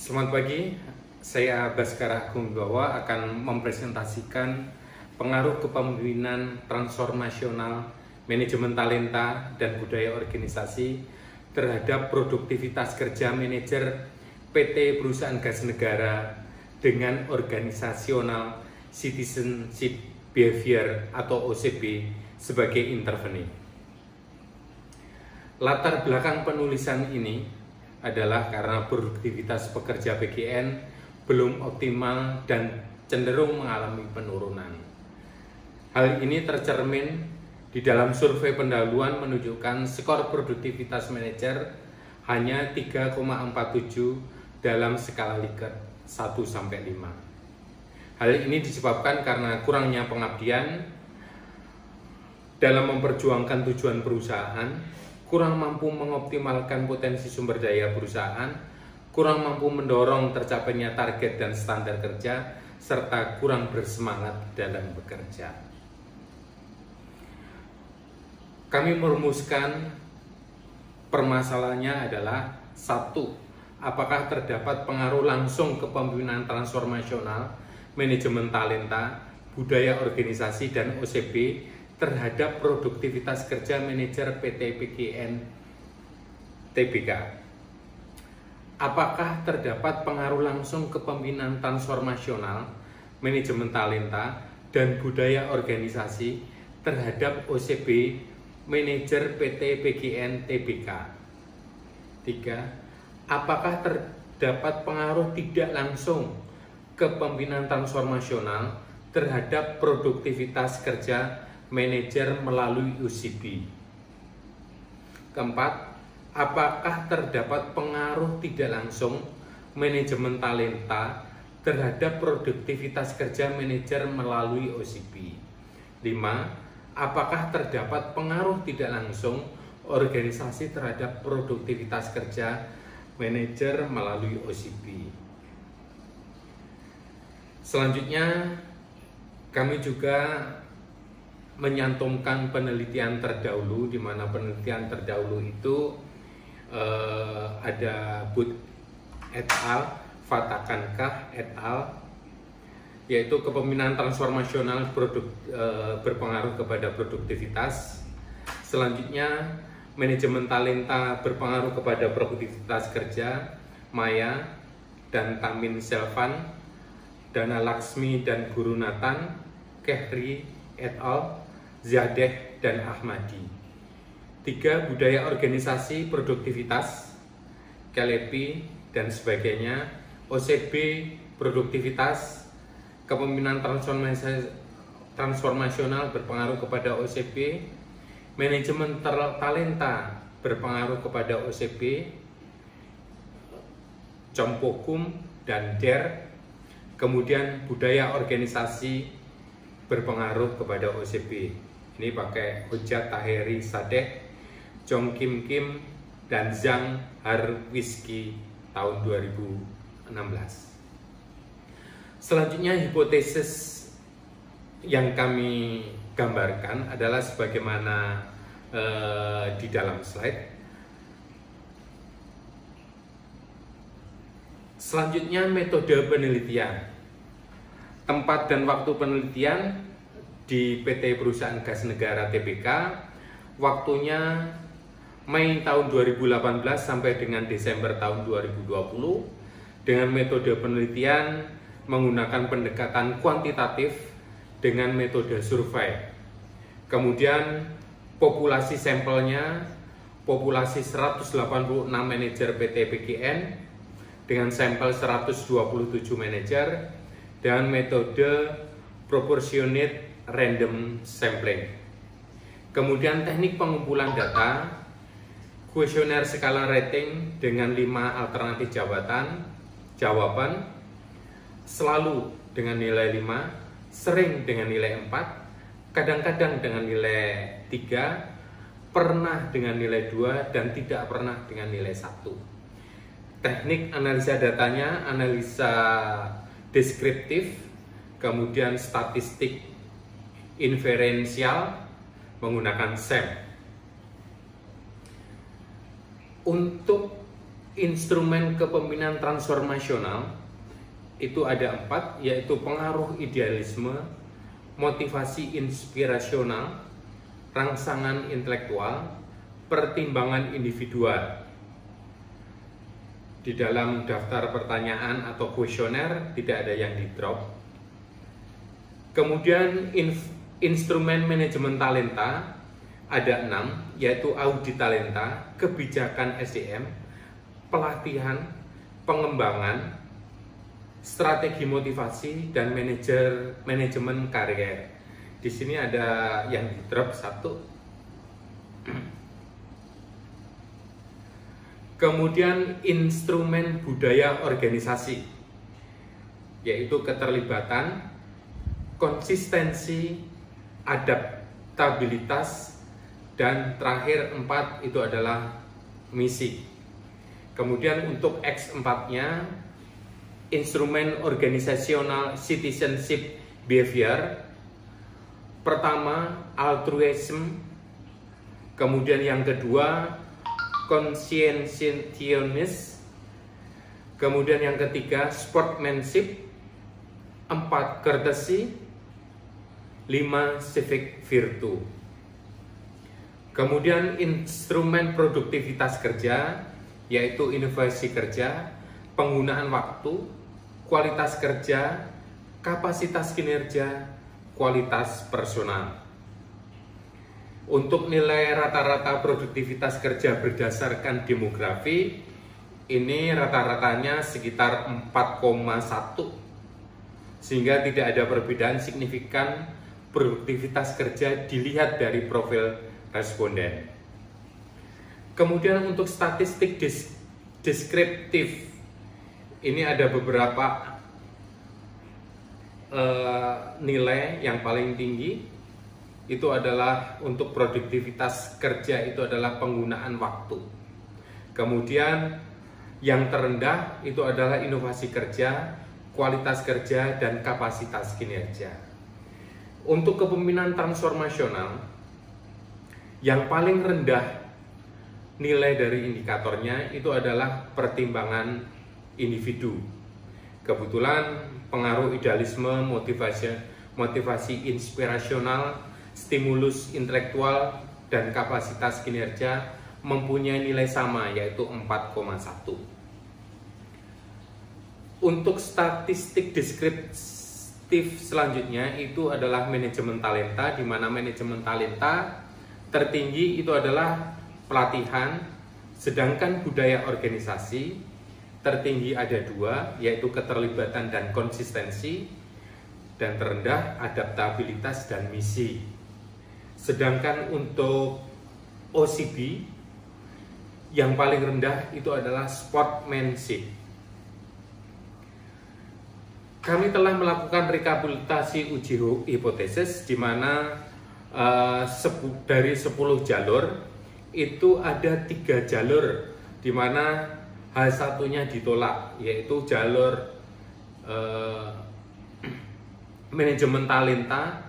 Selamat pagi, saya Baskara Agung Wibowo akan mempresentasikan pengaruh kepemimpinan transformasional, manajemen talenta, dan budaya organisasi terhadap produktivitas kerja manajer PT Perusahaan Gas Negara dengan organisasional citizenship behavior atau OCB sebagai interveni. Latar belakang penulisan ini adalah karena produktivitas pekerja PGN belum optimal dan cenderung mengalami penurunan. Hal ini tercermin di dalam survei pendahuluan menunjukkan skor produktivitas manajer hanya 3,47 dalam skala Likert 1-5. Hal ini disebabkan karena kurangnya pengabdian dalam memperjuangkan tujuan perusahaan, kurang mampu mengoptimalkan potensi sumber daya perusahaan, kurang mampu mendorong tercapainya target dan standar kerja, serta kurang bersemangat dalam bekerja. Kami merumuskan permasalahannya adalah 1. Apakah terdapat pengaruh langsung kepemimpinan transformasional, manajemen talenta, budaya organisasi, dan OCB terhadap produktivitas kerja manajer PT PGN Tbk? Apakah terdapat pengaruh langsung kepemimpinan transformasional, manajemen talenta, dan budaya organisasi terhadap OCB manajer PT PGN Tbk? 3. Apakah terdapat pengaruh tidak langsung kepemimpinan transformasional terhadap produktivitas kerja manajer melalui OCB? Keempat, apakah terdapat pengaruh tidak langsung manajemen talenta terhadap produktivitas kerja manajer melalui OCB? 5. Apakah terdapat pengaruh tidak langsung organisasi terhadap produktivitas kerja manajer melalui OCB? Selanjutnya, kami juga menyantumkan penelitian terdahulu, di mana penelitian terdahulu itu ada Booth et al, Fatakankah et al, yaitu kepemimpinan transformasional berpengaruh kepada produktivitas. Selanjutnya, manajemen talenta berpengaruh kepada produktivitas kerja, Maya dan Tamin Selvan, Dana Laksmi dan Gurunathan, Kehri et al, Zadeh dan Ahmadi. 3. Budaya organisasi produktivitas, Kalepi dan sebagainya, OCB produktivitas, kepemimpinan transformasional berpengaruh kepada OCB, manajemen talenta berpengaruh kepada OCB, Compokum dan DER, kemudian budaya organisasi berpengaruh kepada OCB. Ini pakai Hojat Taheri Sadeh, Jong Kim Kim, dan Zhang Harwiski tahun 2016. Selanjutnya, hipotesis yang kami gambarkan adalah sebagaimana di dalam slide. Selanjutnya, metode penelitian. Tempat dan waktu penelitian di PT Perusahaan Gas Negara Tbk, waktunya Mei tahun 2018 sampai dengan Desember tahun 2020, dengan metode penelitian menggunakan pendekatan kuantitatif dengan metode survei. Kemudian populasi sampelnya, populasi 186 manajer PT PGN dengan sampel 127 manajer, dengan metode proportionate random sampling. Kemudian teknik pengumpulan data, kuesioner skala rating dengan 5 alternatif jawaban, selalu dengan nilai 5, sering dengan nilai 4, kadang-kadang dengan nilai 3, pernah dengan nilai 2, dan tidak pernah dengan nilai 1. Teknik analisa datanya, analisa deskriptif, kemudian statistik inferensial menggunakan SEM. Untuk instrumen kepemimpinan transformasional itu ada 4, yaitu pengaruh idealisme, motivasi inspirasional, rangsangan intelektual, pertimbangan individual. Di dalam daftar pertanyaan atau kuesioner tidak ada yang di drop. Kemudian instrumen manajemen talenta ada 6, yaitu audit talenta, kebijakan SDM, pelatihan, pengembangan, strategi motivasi, dan manajemen karier. Di sini ada yang di drop 1. Kemudian instrumen budaya organisasi, yaitu keterlibatan, konsistensi, adaptabilitas, dan terakhir 4 itu adalah misi. Kemudian untuk X4-nya, instrumen organisasional citizenship behavior. Pertama, altruism. Kemudian yang kedua, conscientiousness. Kemudian yang ketiga, sportsmanship. 4, courtesy. 5, civic virtue. Kemudian instrumen produktivitas kerja, yaitu inovasi kerja, penggunaan waktu, kualitas kerja, kapasitas kinerja, kualitas personal. Untuk nilai rata-rata produktivitas kerja berdasarkan demografi, ini rata-ratanya sekitar 4,1, sehingga tidak ada perbedaan signifikan produktivitas kerja dilihat dari profil responden. Kemudian untuk statistik deskriptif, ini ada beberapa nilai yang paling tinggi. Itu adalah untuk produktivitas kerja, itu adalah penggunaan waktu. Kemudian yang terendah itu adalah inovasi kerja, kualitas kerja, dan kapasitas kinerja. Untuk kepemimpinan transformasional, yang paling rendah nilai dari indikatornya itu adalah pertimbangan individu. Kebetulan pengaruh idealisme, motivasi inspirasional, stimulus intelektual, dan kapasitas kinerja mempunyai nilai sama, yaitu 4,1. Untuk statistik deskriptif selanjutnya itu adalah manajemen talenta, di mana manajemen talenta tertinggi itu adalah pelatihan, sedangkan budaya organisasi tertinggi ada 2, yaitu keterlibatan dan konsistensi, dan terendah adaptabilitas dan misi. Sedangkan untuk OCB yang paling rendah itu adalah sportsmanship. Kami telah melakukan rekapitulasi uji hipotesis, di mana dari 10 jalur itu ada 3 jalur di mana hal satunya ditolak, yaitu jalur manajemen talenta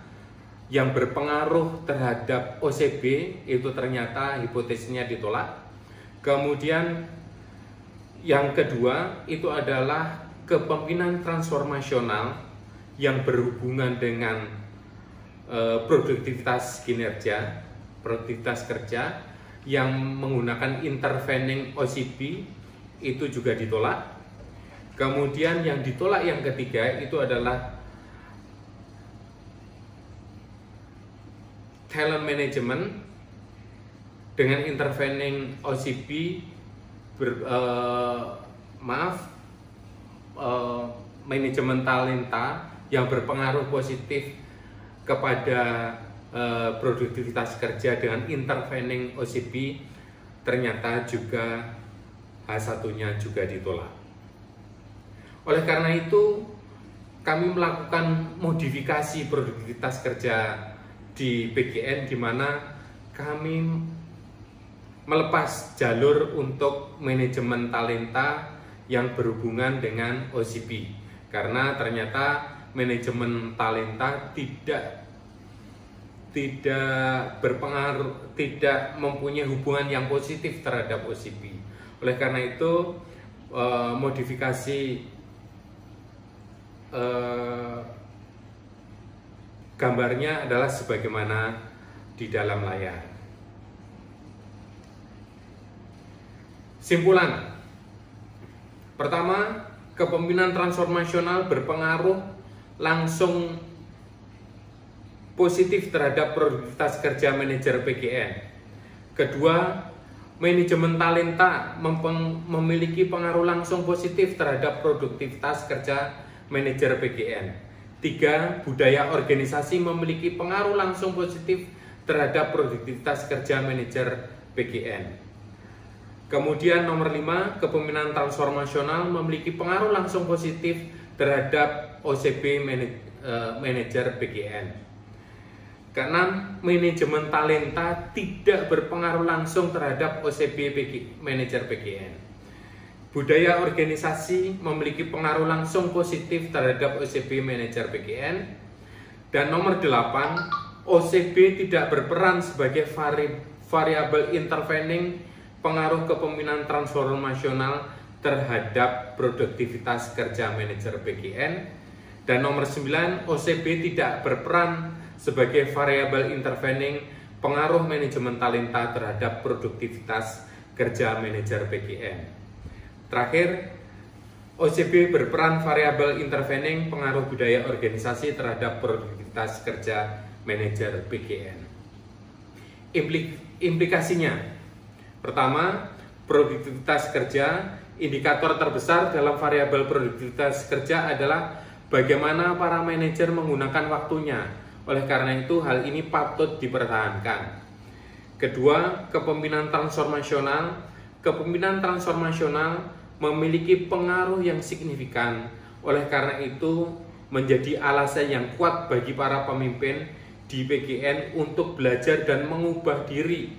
yang berpengaruh terhadap OCB, itu ternyata hipotesisnya ditolak. Kemudian yang kedua itu adalah kepemimpinan transformasional yang berhubungan dengan produktivitas kinerja, produktivitas kerja yang menggunakan intervening OCB, itu juga ditolak. Kemudian yang ditolak yang ketiga itu adalah talent management dengan intervening OCB, manajemen talenta yang berpengaruh positif kepada produktivitas kerja dengan intervening OCB, ternyata juga hal satunya juga ditolak. Oleh karena itu, kami melakukan modifikasi produktivitas kerja di PGN, di mana kami melepas jalur untuk manajemen talenta yang berhubungan dengan OCB, karena ternyata manajemen talenta tidak berpengaruh, tidak mempunyai hubungan yang positif terhadap OCB. Oleh karena itu, modifikasi gambarnya adalah sebagaimana di dalam layar. Simpulan. Pertama, kepemimpinan transformasional berpengaruh langsung positif terhadap produktivitas kerja manajer PGN. Kedua, manajemen talenta memiliki pengaruh langsung positif terhadap produktivitas kerja manajer PGN. Tiga, budaya organisasi memiliki pengaruh langsung positif terhadap produktivitas kerja manajer PGN. Kemudian nomor 5, kepemimpinan transformasional memiliki pengaruh langsung positif terhadap OCB manajer PGN. Keenam, manajemen talenta tidak berpengaruh langsung terhadap OCB manajer PGN. Budaya organisasi memiliki pengaruh langsung positif terhadap OCB manajer PGN. Dan nomor 8, OCB tidak berperan sebagai variabel intervening pengaruh kepemimpinan transformasional terhadap produktivitas kerja manajer PGN. Dan nomor 9, OCB tidak berperan sebagai variabel intervening pengaruh manajemen talenta terhadap produktivitas kerja manajer PGN. Terakhir, OCB berperan variabel intervening pengaruh budaya organisasi terhadap produktivitas kerja manajer PGN. Implikasinya, pertama, produktivitas kerja. Indikator terbesar dalam variabel produktivitas kerja adalah bagaimana para manajer menggunakan waktunya. Oleh karena itu, hal ini patut dipertahankan. Kedua, kepemimpinan transformasional. Kepemimpinan transformasional memiliki pengaruh yang signifikan. Oleh karena itu, menjadi alasan yang kuat bagi para pemimpin di PGN untuk belajar dan mengubah diri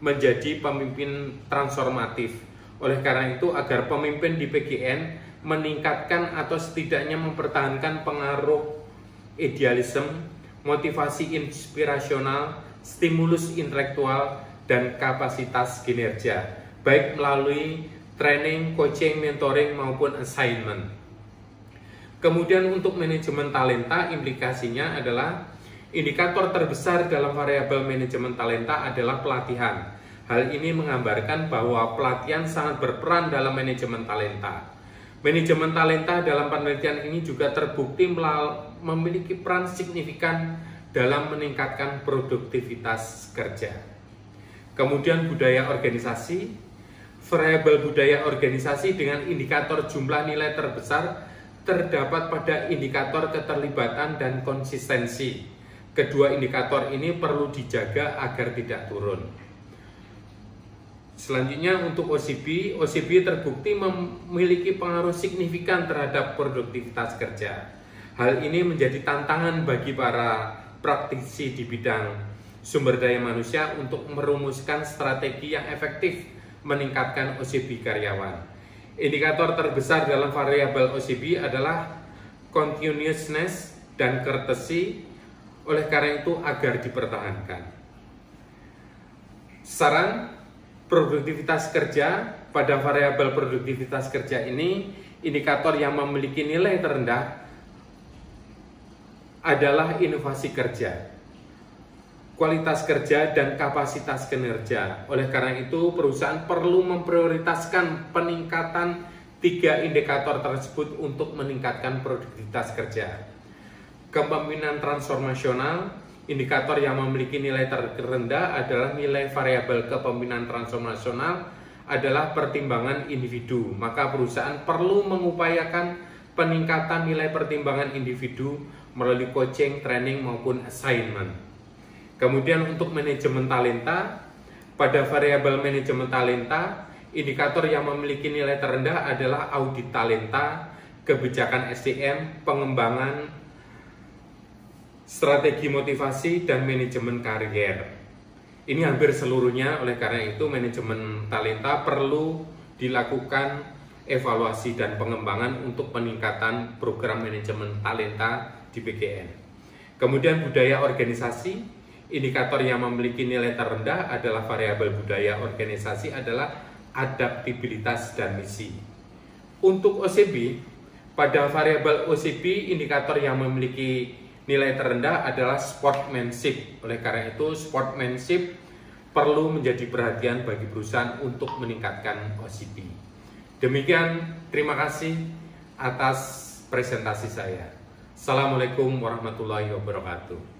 menjadi pemimpin transformatif. Oleh karena itu, agar pemimpin di PGN meningkatkan atau setidaknya mempertahankan pengaruh idealisme, motivasi inspirasional, stimulus intelektual, dan kapasitas kinerja, baik melalui training, coaching, mentoring, maupun assignment. Kemudian untuk manajemen talenta, implikasinya adalah indikator terbesar dalam variabel manajemen talenta adalah pelatihan. Hal ini menggambarkan bahwa pelatihan sangat berperan dalam manajemen talenta. Manajemen talenta dalam penelitian ini juga terbukti memiliki peran signifikan dalam meningkatkan produktivitas kerja. Kemudian budaya organisasi. Variabel budaya organisasi dengan indikator jumlah nilai terbesar terdapat pada indikator keterlibatan dan konsistensi. Kedua indikator ini perlu dijaga agar tidak turun. Selanjutnya untuk OCB terbukti memiliki pengaruh signifikan terhadap produktivitas kerja. Hal ini menjadi tantangan bagi para praktisi di bidang sumber daya manusia untuk merumuskan strategi yang efektif meningkatkan OCB karyawan. Indikator terbesar dalam variabel OCB adalah continuousness dan courtesy. Oleh karena itu, agar dipertahankan. Saran produktivitas kerja. Pada variabel produktivitas kerja ini, indikator yang memiliki nilai terendah adalah inovasi kerja, kualitas kerja, dan kapasitas kinerja. Oleh karena itu, perusahaan perlu memprioritaskan peningkatan 3 indikator tersebut untuk meningkatkan produktivitas kerja. Kepemimpinan transformasional, indikator yang memiliki nilai terendah adalah nilai variabel kepemimpinan transformasional adalah pertimbangan individu. Maka perusahaan perlu mengupayakan peningkatan nilai pertimbangan individu melalui coaching, training, maupun assignment. Kemudian untuk manajemen talenta, pada variabel manajemen talenta, indikator yang memiliki nilai terendah adalah audit talenta, kebijakan SDM, pengembangan, strategi motivasi, dan manajemen karier. Ini hampir seluruhnya. Oleh karena itu, manajemen talenta perlu dilakukan evaluasi dan pengembangan untuk peningkatan program manajemen talenta di PGN. Kemudian budaya organisasi, indikator yang memiliki nilai terendah adalah variabel budaya organisasi adalah adaptabilitas, dan misi. Untuk OCB, pada variabel OCB, indikator yang memiliki nilai terendah adalah sportsmanship. Oleh karena itu, sportsmanship perlu menjadi perhatian bagi perusahaan untuk meningkatkan OCB. Demikian, terima kasih atas presentasi saya. Assalamualaikum warahmatullahi wabarakatuh.